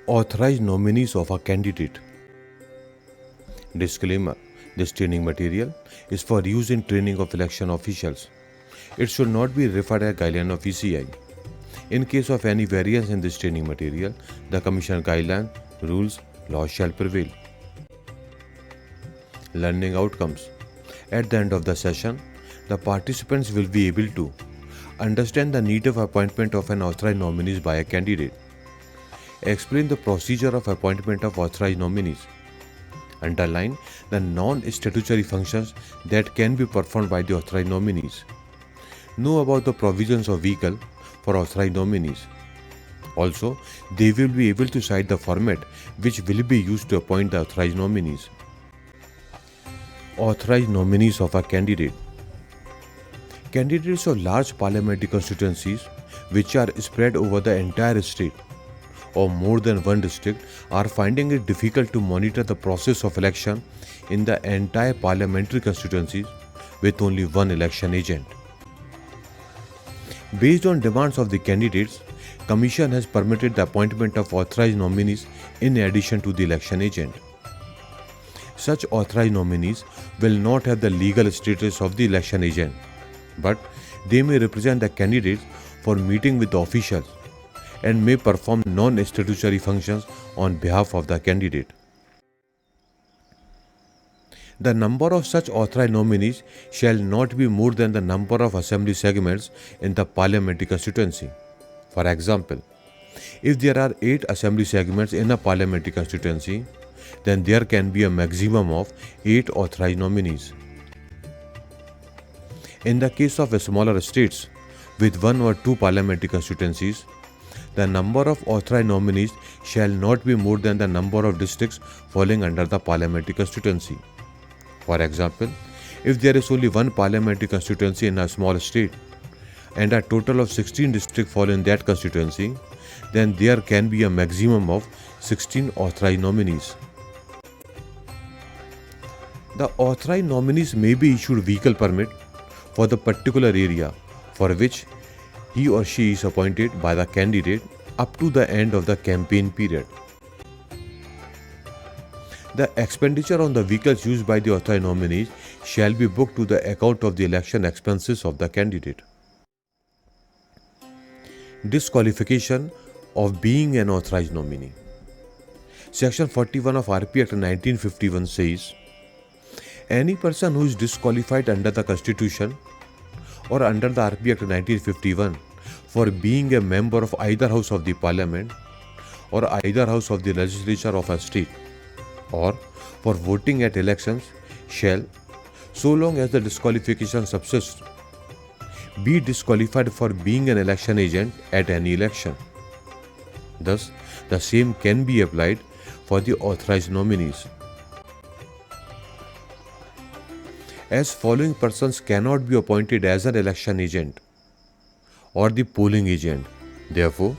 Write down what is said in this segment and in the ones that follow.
Authorized nominees of a candidate. Disclaimer: this training material is for use in training of election officials. It should not be referred as guideline of ECI. In case of any variance in this training material, the Commission guideline, rules, laws shall prevail. Learning outcomes. At the end of the session, the participants will be able to understand the need of appointment of an authorized nominee by a candidate, explain the procedure of appointment of authorized nominees, underline the non-statutory functions that can be performed by the authorized nominees, know about the provisions of vehicle for authorized nominees. Also, they will be able to cite the format which will be used to appoint the authorized nominees. Authorized nominees of a candidate. Candidates of large parliamentary constituencies which are spread over the entire state or more than one district are finding it difficult to monitor the process of election in the entire parliamentary constituencies with only one election agent. Based on demands of the candidates, Commission has permitted the appointment of authorized nominees in addition to the election agent. Such authorized nominees will not have the legal status of the election agent, but they may represent the candidates for meeting with the officials and may perform non-statutory functions on behalf of the candidate. The number of such authorized nominees shall not be more than the number of assembly segments in the parliamentary constituency. For example, if there are 8 assembly segments in a parliamentary constituency, then there can be a maximum of 8 authorized nominees. In the case of smaller states with 1 or 2 parliamentary constituencies, the number of authorized nominees shall not be more than the number of districts falling under the parliamentary constituency. For example, if there is only 1 parliamentary constituency in a small state and a total of 16 districts fall in that constituency, then there can be a maximum of 16 authorized nominees. The authorized nominees may be issued vehicle permit for the particular area for which he or she is appointed by the candidate up to the end of the campaign period. The expenditure on the vehicles used by the authorized nominees shall be booked to the account of the election expenses of the candidate. Disqualification of being an authorized nominee. Section 41 of RP Act 1951 says, any person who is disqualified under the Constitution or under the RP Act 1951 for being a member of either house of the Parliament or either house of the legislature of a state or for voting at elections shall, so long as the disqualification subsists, be disqualified for being an election agent at any election. Thus, the same can be applied for the authorized nominees. As following persons cannot be appointed as an election agent or the polling agent, therefore,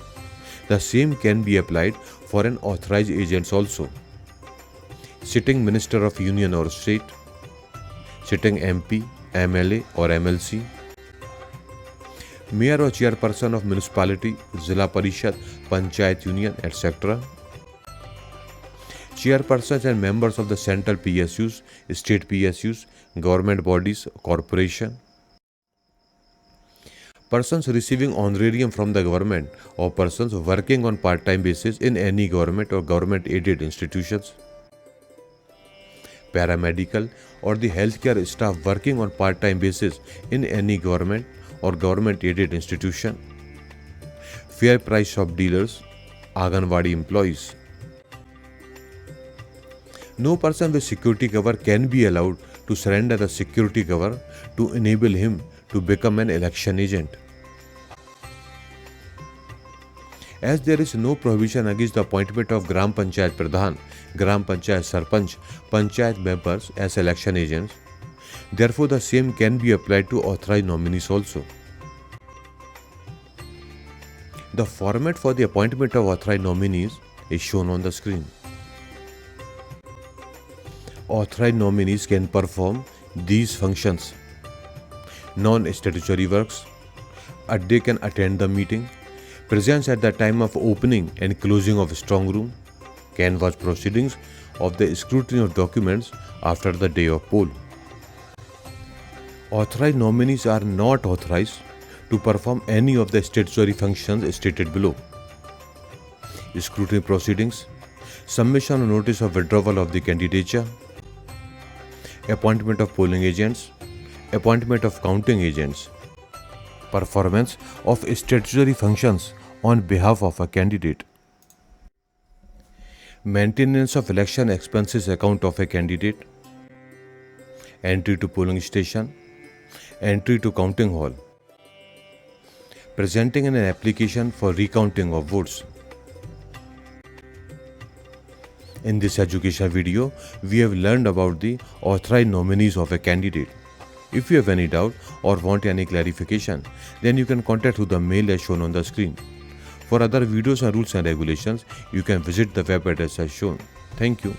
the same can be applied for an authorized agents also. Sitting Minister of Union or State, sitting MP, MLA or MLC, Mayor or Chairperson of Municipality, Zilla Parishad, Panchayat Union, etc., Chairpersons and members of the central PSUs, state PSUs, government bodies, corporation, persons receiving honorarium from the government or persons working on part-time basis in any government or government-aided institutions, paramedical or the healthcare staff working on part-time basis in any government or government-aided institution, fair price shop dealers, Anganwadi employees. No person with security cover can be allowed to surrender the security cover to enable him to become an election agent. As there is no prohibition against the appointment of Gram Panchayat Pradhan, Gram Panchayat Sarpanch, Panchayat members as election agents, therefore the same can be applied to authorized nominees also. The format for the appointment of authorized nominees is shown on the screen. Authorized nominees can perform these functions: non-statutory works, they can attend the meeting, presence at the time of opening and closing of strong room, canvass proceedings of the scrutiny of documents after the day of poll. Authorized nominees are not authorized to perform any of the statutory functions stated below. Scrutiny proceedings, submission or notice of withdrawal of the candidature, appointment of polling agents, appointment of counting agents, performance of statutory functions on behalf of a candidate, maintenance of election expenses account of a candidate, entry to polling station, entry to counting hall, presenting an application for recounting of votes. In this educational video, we have learned about the authorized nominees of a candidate. If you have any doubt or want any clarification, then you can contact through the mail as shown on the screen. For other videos on rules and regulations, you can visit the web address as shown. Thank you.